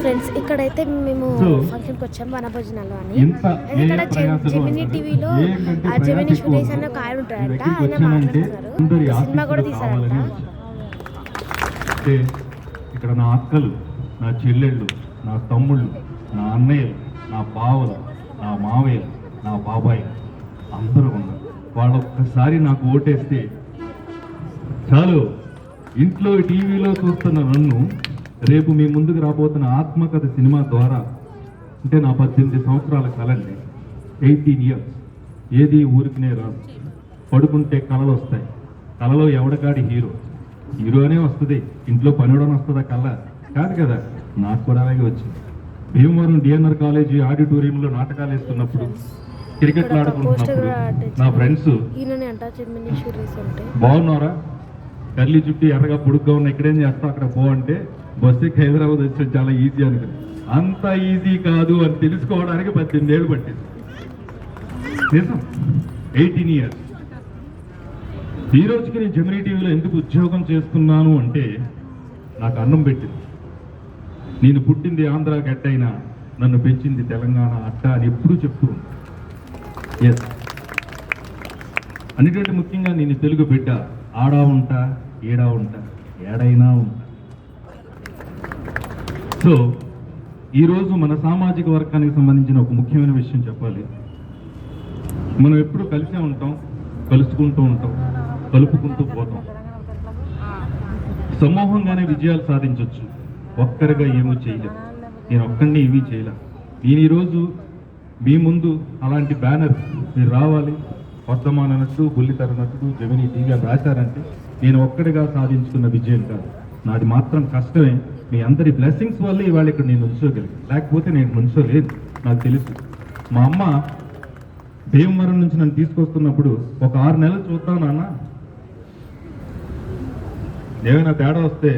Friends, ఇక్కడైతే మేము ఫంక్షన్కి వచ్చాము వనభోజనాలు అని. ఇక్కడ జెమినీ టీవీలో ఆ జెమినీ సురేష్ అనే ఒక ఆయన ఉంటాడంట, ఆయన మాట్లాడుతున్నారు, సినిమా కూడా తీశారంట. ఇక్కడ నా అక్కలు, నా చెల్లెళ్ళు, నా తమ్ముళ్ళు, నా అన్నయ్యలు, నా బావలు, నా మావయ్యలు, నా బాబాయ్ అందరూ ఉన్నారు. వాళ్ళు ఒక్కసారి నాకు ఓటేస్తే చాలు, ఇంట్లో టీవీలో చూస్తున్న నన్ను రేపు మీ ముందుకు రాబోతున్న ఆత్మకథ సినిమా ద్వారా, అంటే నా 18 సంవత్సరాల కలండి, 18 ఇయర్స్, ఏది ఊరికినే రాదు. పడుకుంటే కళలు వస్తాయి, కళలో ఎవడకాడి హీరోనే వస్తుంది, ఇంట్లో పనివడం వస్తుందా కళ కాదు కదా. నాకు కూడా అలాగే వచ్చింది. భీమవరం డిఎన్ఆర్ కాలేజీ ఆడిటోరియంలో నాటకాలు వేస్తున్నప్పుడు, క్రికెట్లు ఆడుకుంటున్నప్పుడు నా ఫ్రెండ్స్ బాగున్నారా, కర్లీ చుట్టూ ఎర్రగా పొడుగ్గా ఉన్న, ఇక్కడేం చేస్తావు అక్కడ పో అంటే, బస్సు ఎక్కి హైదరాబాద్ వచ్చి చాలా ఈజీ అనుకుని. అంత ఈజీ కాదు అని తెలుసుకోవడానికి 18 ఏళ్ళు పట్టింది. నిజం, 18 ఇయర్స్. ఈ రోజుకి నేను జెమినీ టీవీలో ఎందుకు ఉద్యోగం చేస్తున్నాను అంటే, నాకు అన్నం పెట్టింది. నేను పుట్టింది ఆంధ్ర గడ్డ అయినా నన్ను పెంచింది తెలంగాణ అట్ట అని ఎప్పుడూ చెప్తూ ఉంటాను. ఎస్, అన్నిటికంటే ముఖ్యంగా నేను తెలుగు బిడ్డ, ఆడా ఉంటా ఏడా ఉంటా ఏడైనా ఉంటా. సో ఈరోజు మన సామాజిక వర్గానికి సంబంధించిన ఒక ముఖ్యమైన విషయం చెప్పాలి. మనం ఎప్పుడు కలిసే ఉంటాం, కలుసుకుంటూ ఉంటాం, కలుపుకుంటూ పోతాం. సమూహంగానే విజయాలు సాధించవచ్చు, ఒక్కరిగా ఏమో చేయలేం. నేను ఒక్కడిని ఏమీ చేయలేం. నేను ఈరోజు మీ ముందు అలాంటి బ్యానర్ మీరు రావాలి, వర్ధమాన నటుడు, బుల్లితెర నటుడు, జెమినీ టీవీ అని రాశారంటే నేను ఒక్కడిగా సాధించుకున్న విజయం కాదు, నాది మాత్రం కష్టమే. మీ అందరి బ్లెస్సింగ్స్ వల్ల ఇవాళ ఇక్కడ నేను ఉంచోగలిగాను, లేకపోతే నేను ఉంచోలేదు. నాకు తెలుసు, మా అమ్మ భీమవరం నుంచి నన్ను తీసుకొస్తున్నప్పుడు ఒక 6 నెలలు చూద్దాం నాన్న, ఏమైనా తేడా వస్తే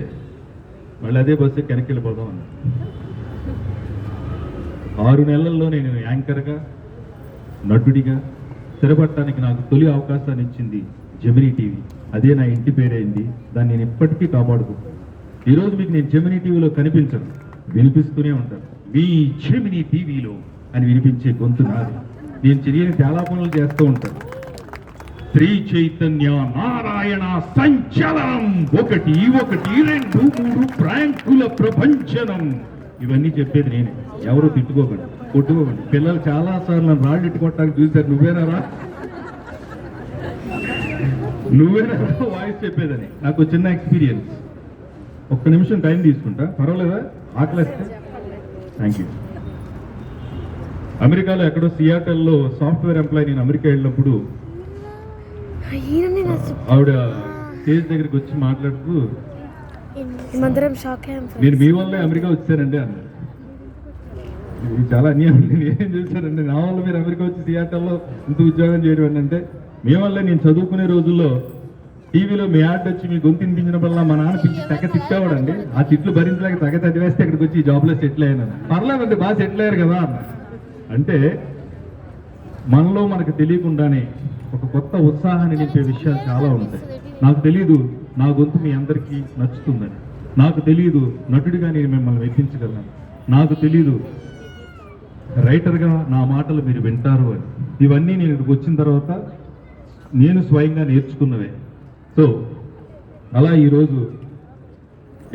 మళ్ళీ అదే బస్సు వెనక్కి వెళ్ళిపోదాం అన్న. 6 నెలల్లో నేను యాంకర్గా, నటుడిగా స్థిరపడటానికి నాకు తొలి అవకాశాన్ని ఇచ్చింది జెమినీ టీవీ. అదే నా ఇంటి పేరైంది, దాన్ని నేను ఇప్పటికీ కాపాడుకుంటాను. ఈరోజు మీకు నేను జెమినీ టీవీలో కనిపించను, వినిపిస్తూనే ఉంటాను. మీ జెమినీ టీవీలో అని వినిపించే గొంతు నాది. నేను తెలియని చాలా పనులు చేస్తూ ఉంటాను. శ్రీ చైతన్య నారాయణ సంచలనం, 1 2 3 ప్రాంకుల ప్రపంచనం, ఇవన్నీ చెప్పేది నేనే. ఎవరు తిట్టుకోకండి, కొట్టుకోకండి. పిల్లలు చాలా సార్లు నన్ను రాళ్ళు ఇట్టుకోవటానికి చూశారు, నువ్వేనా వాయిస్ చెప్పేదని. నాకు చిన్న ఎక్స్పీరియన్స్. 1 నిమిషం టైం తీసుకుంటా, పర్వాలేదా? ఆకలిస్తే. Thank you. అమెరికాలో ఎక్కడో సియాటల్లో సాఫ్ట్వేర్ ఎంప్లాయీ, నేను అమెరికా వెళ్ళినప్పుడు ఆవిడ స్టేజ్ దగ్గరికి వచ్చి మాట్లాడుతూ, నేను మీ వల్లే అమెరికా వచ్చానండి అన్నారు. ఇది చాలా అన్యాయం. నేను ఏం చేశానండి, నా వల్ల మీరు అమెరికా వచ్చి సియాటల్లో ఇంత ఉద్యోగం చేయడం అంటే, మీ వల్లే నేను చదువుకునే రోజుల్లో టీవీలో మీ యాడ్ వచ్చి మీ గొంతు వినిపించినప్పుడల్లా మా నాన్న పిలిచి తెగ తిట్టేవాడండి. ఆ తిట్లు భరించలేక తెగ చదివేస్తే ఇక్కడికి వచ్చి ఈ జాబ్లో సెటిల్ అయ్యాను. పర్లేదండి, బాగా సెటిల్ అయ్యారు కదా అన్న. అంటే మనలో మనకు తెలియకుండానే ఒక కొత్త ఉత్సాహాన్ని నింపే విషయాలు చాలా ఉంటాయి. నాకు తెలియదు నా గొంతు మీ అందరికీ నచ్చుతుందని, నాకు తెలియదు నటుడిగా నేను మిమ్మల్ని మెప్పించగలను, నాకు తెలియదు రైటర్గా నా మాటలు మీరు వింటారు అని. ఇవన్నీ నేను ఇక్కడికి వచ్చిన తర్వాత నేను స్వయంగా నేర్చుకున్నవే. సో అలా ఈరోజు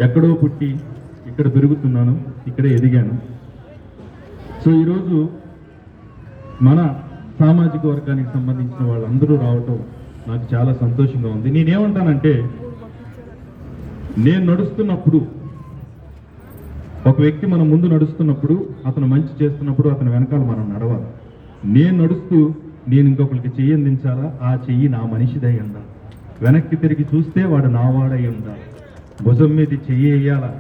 ఎక్కడో పుట్టి ఇక్కడ పెరుగుతున్నాను, ఇక్కడే ఎదిగాను. సో ఈరోజు మన సామాజిక వర్గానికి సంబంధించిన వాళ్ళందరూ రావటం నాకు చాలా సంతోషంగా ఉంది. నేనేమంటానంటే, నేను నడుస్తున్నప్పుడు, ఒక వ్యక్తి మన ముందు నడుస్తున్నప్పుడు, అతను మంచి చేస్తున్నప్పుడు అతని వెనకాల మనం నడవాలి. నేను నడుస్తూ నేను ఇంకొకరికి చెయ్యి అందించాలా, ఆ చెయ్యి నా మనిషిదై ఉండాలి. వెనక్కి తిరిగి చూస్తే వాడు నావాడై ఉండాలి. భుజం మీద చెయ్యి వేయాలా,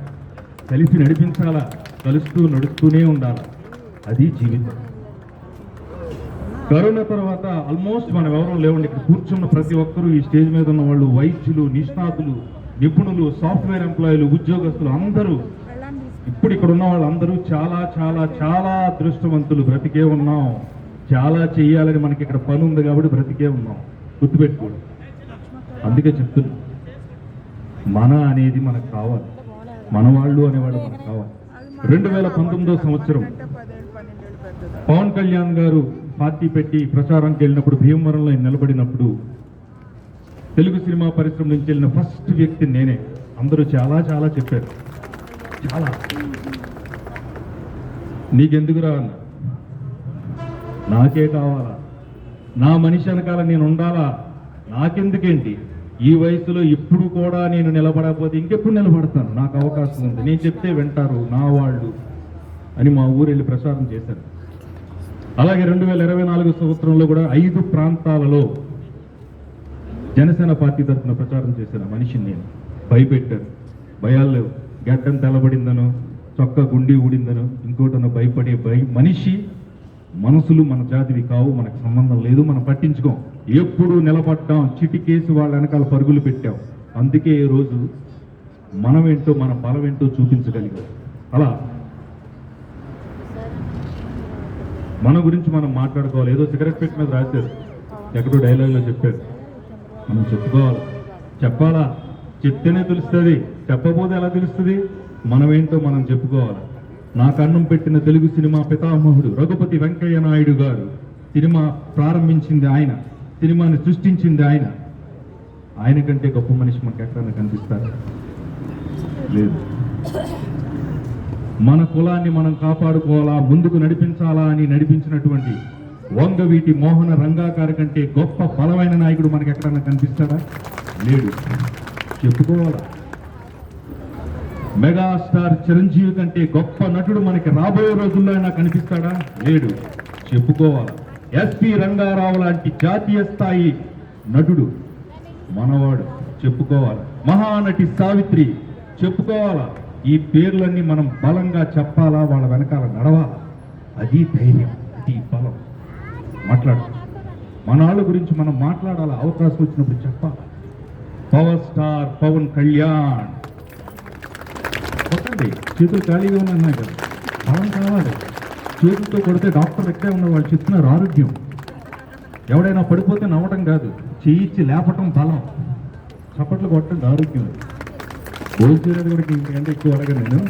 కలిసి నడిపించాలా, కలుస్తూ నడుస్తూనే ఉండాలి. అది జీవితం. కరోనా తర్వాత ఆల్మోస్ట్ మనం ఎవరూ లేవండి. ఇక్కడ కూర్చున్న ప్రతి ఒక్కరూ, ఈ స్టేజ్ మీద ఉన్న వాళ్ళు వైద్యులు, నిష్ణాతులు, నిపుణులు, సాఫ్ట్వేర్ ఎంప్లాయీలు, ఉద్యోగస్తులు అందరూ, ఇప్పుడు ఇక్కడ ఉన్న వాళ్ళందరూ చాలా చాలా చాలా అదృష్టవంతులు. బ్రతికే ఉన్నాం, చాలా చెయ్యాలని మనకి ఇక్కడ పని ఉంది కాబట్టి బ్రతికే ఉన్నాం. గుర్తుపెట్టుకోండి. అందుకే చెప్తున్నా, మన అనేది మనకు కావాలి, మన వాళ్ళు అనేవాళ్ళు మనకు కావాలి. 2019 సంవత్సరం పవన్ కళ్యాణ్ గారు పార్టీ పెట్టి ప్రచారానికి వెళ్ళినప్పుడు భీమవరంలో ఆయన నిలబడినప్పుడు తెలుగు సినిమా పరిశ్రమ నుంచి వెళ్ళిన ఫస్ట్ వ్యక్తి నేనే. అందరూ చాలా చాలా చెప్పారు, చాలా. నీకెందుకురా అన్న, నాకే కావాలా, నా మనిషి వెనకాల నేను ఉండాలా, నాకెందుకేంటి, ఈ వయసులో ఇప్పుడు కూడా నేను నిలబడకపోతే ఇంకెప్పుడు నిలబడతాను, నాకు అవకాశం ఉంది, నేను చెప్తే వింటారు నా వాళ్ళు అని మా ఊరు వెళ్ళి ప్రచారం చేశారు. అలాగే 2024 సంవత్సరంలో కూడా 5 ప్రాంతాలలో జనసేన పార్టీ తరఫున ప్రచారం చేసిన మనిషిని నేను. భయపెట్టారు, భయాలు లేవు, గడ్డం తెల్లబడిందనో చొక్కా గుండి ఊడిందనో ఇంకోటనో భయపడే మనిషి మనసులు మన జాతివి కావు, మనకు సంబంధం లేదు, మనం పట్టించుకోం. ఎప్పుడు నిలబడ్డాం, చిటికేసి వాళ్ళ వెనకాల పరుగులు పెట్టాం. అందుకే ఈ రోజు మనమేంటో మన బలం ఏంటో చూపించగలిగాం. అలా మన గురించి మనం మాట్లాడుకోవాలి. ఏదో సిగరెట్ పెట్టి మీద రాశారు, ఎక్కడో డైలాగ్లో చెప్పారు, మనం చెప్పుకోవాలి, చెప్పాలా, చెప్తేనే తెలుస్తుంది, చెప్పబోతే ఎలా తెలుస్తుంది? మనమేంటో మనం చెప్పుకోవాలి. నా కన్నం పెట్టిన తెలుగు సినిమా పితామహుడు రఘుపతి వెంకయ్య నాయుడు గారు. సినిమా ప్రారంభించింది ఆయన, సినిమాని సృష్టించింది ఆయన. ఆయన కంటే గొప్ప మనిషి మనకు ఎక్కడైనా కనిపిస్తారు? లేదు. మన కులాన్ని మనం కాపాడుకోవాలా, ముందుకు నడిపించాలా అని నడిపించినటువంటి వంగవీటి మోహన రంగాకారి కంటే గొప్ప బలమైన నాయకుడు మనకి ఎక్కడైనా కనిపిస్తాడా? లేడు. చెప్పుకోవాలా. మెగాస్టార్ చిరంజీవి కంటే గొప్ప నటుడు మనకి రాబోయే రోజుల్లో అయినా కనిపిస్తాడా? లేడు. చెప్పుకోవాలా. ఎస్పి రంగారావు లాంటి జాతీయ స్థాయి నటుడు మనవాడు. చెప్పుకోవాలి. మహానటి సావిత్రి. చెప్పుకోవాలా. ఈ పేర్లన్నీ మనం బలంగా చెప్పాలా, వాళ్ళ వెనకాల నడవాలా. అది ధైర్యం, అది బలం. మాట్లాడు. మన వాళ్ళ గురించి మనం మాట్లాడాలా, అవకాశం వచ్చినప్పుడు చెప్పాలి. Power star Pawan Kalyan. కొట్టండి, చేతులు ఖాళీగా ఉన్నాయి కదా, బలం కావాలి. చేతులతో కొడితే డాక్టర్ ఎక్కడే ఉన్న వాళ్ళు చెప్తున్నారు ఆరోగ్యం. ఎవడైనా పడిపోతే నవ్వటం కాదు, చేయించి లేపటం బలం. చప్పట్లు కొట్టండి, ఆరోగ్యం. భోజనం కూడా ఇంకంటే ఎక్కువ అడగ నేను.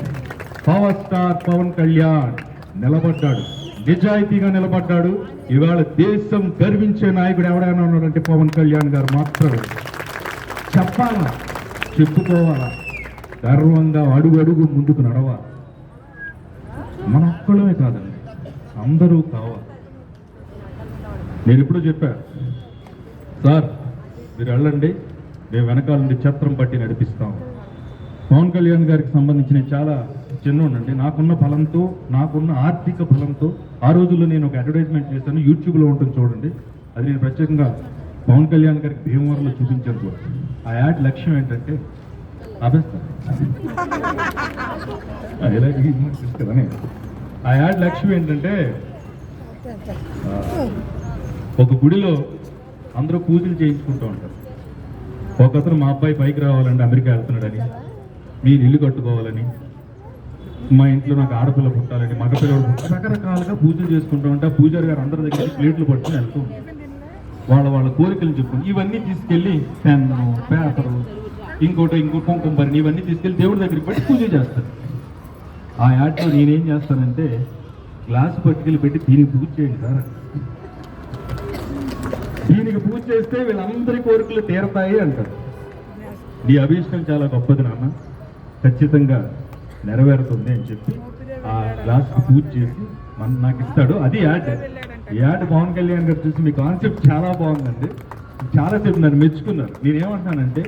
పవర్ స్టార్ పవన్ కళ్యాణ్ నిలబడ్డాడు, నిజాయితీగా నిలబడ్డాడు. ఇవాళ దేశం గర్వించే నాయకుడు ఎవడైనా ఉన్నాడంటే పవన్ కళ్యాణ్ గారు మాత్రమే. చెప్పాలా, చెప్పుకోవాలా, గర్వంగా అడుగు అడుగు ముందుకు నడవాలి. మన ఒక్కడమే కాదండి, అందరూ కావాలి. నేను ఇప్పుడు చెప్పాను, సార్ మీరు వెళ్ళండి, మేము వెనకాల నుండి ఛత్రం పట్టి నడిపిస్తాం. పవన్ కళ్యాణ్ గారికి సంబంధించిన చాలా చిన్నోనండి. నాకున్న బలంతో, నాకున్న ఆర్థిక బలంతో ఆ రోజుల్లో నేను ఒక అడ్వర్టైజ్మెంట్ చేశాను, యూట్యూబ్లో ఉంటుంది చూడండి. అది నేను ప్రత్యేకంగా పవన్ కళ్యాణ్ గారికి భీమవరంలో చూపించాను కూడా. ఆ యాడ్ లక్ష్యం ఏంటంటే ఆ యాడ్ లక్ష్యం ఏంటంటే, ఒక గుడిలో అందరూ పూజలు చేయించుకుంటూ ఉంటారు. ఒకతను మా అబ్బాయి పైకి రావాలంటే అమెరికా వెళ్తున్నాడని, మీరు ఇల్లు కట్టుకోవాలని, మా ఇంట్లో నాకు ఆడపిల్ల పుట్టాలని, మగపిల్లలు రకరకాలుగా పూజలు చేసుకుంటూ ఉంటే పూజారి గారు అందరి దగ్గర ప్లేట్లు పట్టుకుని వెళ్తూ ఉంటారు. వాళ్ళ కోరికలు చెప్పుకుని ఇవన్నీ తీసుకెళ్ళి పెన్ను, పేపరు, ఇంకో కుంకుమరిని ఇవన్నీ తీసుకెళ్ళి దేవుడి దగ్గరికి పెట్టి పూజ చేస్తారు. ఆ యాడ్లో నేనేం చేస్తానంటే, గ్లాసు పట్టుకెళ్ళి పెట్టి దీనికి పూజ చేయండి సార్, దీనికి పూజ చేస్తే వీళ్ళందరి కోరికలు తీరతాయి అంటారు. నీ అభీష్టం చాలా గొప్పది నాన్న, ఖచ్చితంగా నెరవేరుతుంది అని చెప్పి ఆ గ్లాస్కి పూజ చేసి నాకు ఇస్తాడు. అది యాడ్. ఈ యాడ్ పవన్ కళ్యాణ్ గారు చూసి మీ కాన్సెప్ట్ చాలా బాగుందండి, చాలాసేపు నన్ను మెచ్చుకున్నారు. నేనేమంటానంటే,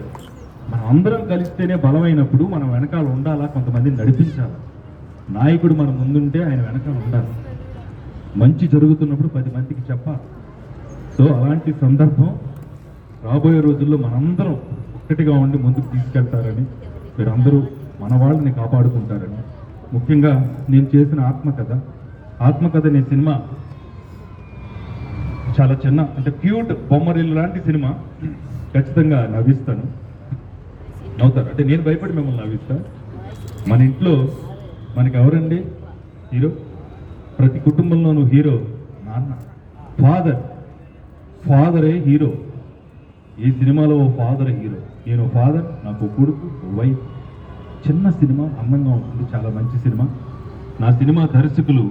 మనం అందరం కలిస్తేనే బలమైనప్పుడు మనం వెనకాల ఉండాలా, కొంతమందిని నడిపించాలి. నాయకుడు మన ముందుంటే ఆయన వెనకాల ఉండాలి. మంచి జరుగుతున్నప్పుడు 10 మందికి చెప్పాలి. సో అలాంటి సందర్భం రాబోయే రోజుల్లో మనందరం ఒక్కటిగా ఉండి ముందుకు తీసుకెళ్తారని, మీరందరూ మన వాళ్ళని కాపాడుకుంటారని. ముఖ్యంగా నేను చేసిన ఆత్మకథ అనే సినిమా చాలా చిన్న, అంటే క్యూట్ బొమ్మరిల్లు లాంటి సినిమా. ఖచ్చితంగా నవ్విస్తాను, నవ్వుతారు. అంటే నేను భయపడి మిమ్మల్ని నవ్విస్తాను. మన ఇంట్లో మనకి ఎవరండి హీరో? ప్రతి కుటుంబంలోనూ హీరో నాన్న, ఫాదరే హీరో. ఈ సినిమాలో ఓ ఫాదర్ హీరో. నేను ఫాదర్, నాకు కొడుకు, వైఫ్. చిన్న సినిమా, అందంగా ఉంటుంది, చాలా మంచి సినిమా. నా సినిమా దర్శకులు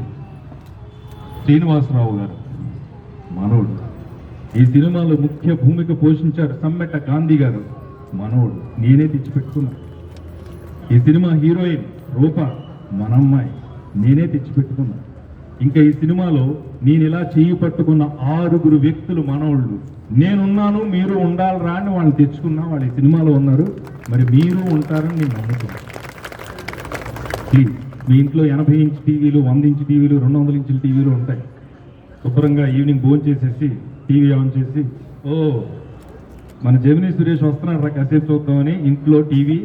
శ్రీనివాసరావు గారు మనోడు. ఈ సినిమాలో ముఖ్య భూమిక పోషించారు సమ్మెట గాంధీ గారు మనోడు. నేనే తెచ్చిపెట్టుకున్నా. ఈ సినిమా హీరోయిన్ రూప మనమ్మాయి నేనే తెచ్చిపెట్టుకున్నా. ఇంకా ఈ సినిమాలో నేను ఇలా చేయి పట్టుకున్న 6 వ్యక్తులు మనోళ్ళు. నేనున్నాను, మీరు ఉండాలిరా అని వాళ్ళని తెచ్చుకున్నా. వాళ్ళు ఈ సినిమాలో ఉన్నారు, మరి మీరు ఉంటారని నేను నమ్ముతున్నాను. ప్లీజ్, మీ ఇంట్లో 80 ఇంచ్ టీవీలు, 100 ఇంచ్ టీవీలు, 200 ఇంచుల టీవీలు ఉంటాయి. శుభ్రంగా ఈవినింగ్ భోజనం చేసేసి టీవీ ఆన్ చేసి, ఓ మన జెమినీ సురేష్ వస్తున్నాడు కాసేపు చూద్దామని ఇంట్లో టీవీ,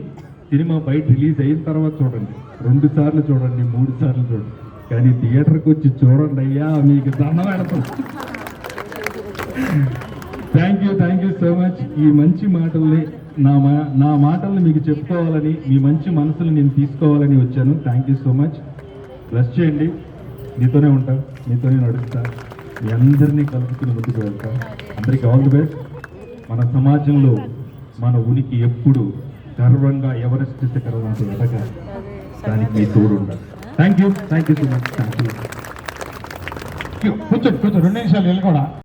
సినిమా బయట రిలీజ్ అయిన తర్వాత చూడండి. 2 సార్లు చూడండి, 3 సార్లు చూడండి, కానీ థియేటర్కి వచ్చి చూడండి అయ్యా, మీకు దండం పెడతాం. Thank you so much. ఈ మంచి మాటల్ని నా మాటల్ని మీకు చెప్పుకోవాలని, మీ మంచి మనసులు నేను తీసుకోవాలని వచ్చాను. Thank you so much. Bless చేయండి. మీతోనే ఉంటా, మీతోనే నడుస్తా, మీ అందరినీ కలుపుకుని ముందుకు వెళ్తా. అందరికీ ఆల్ ది బెస్ట్. మన సమాజంలో మన ఉనికి ఎప్పుడు గర్వంగా ఎవరెస్ట్ శిఖరాలతో ఎదగాలి, దానికి మీ తోడు ఉండాలి. Thank you so much. Thank you. కూర్చోండి 2 నిమిషాలు వెళ్ళి కూడా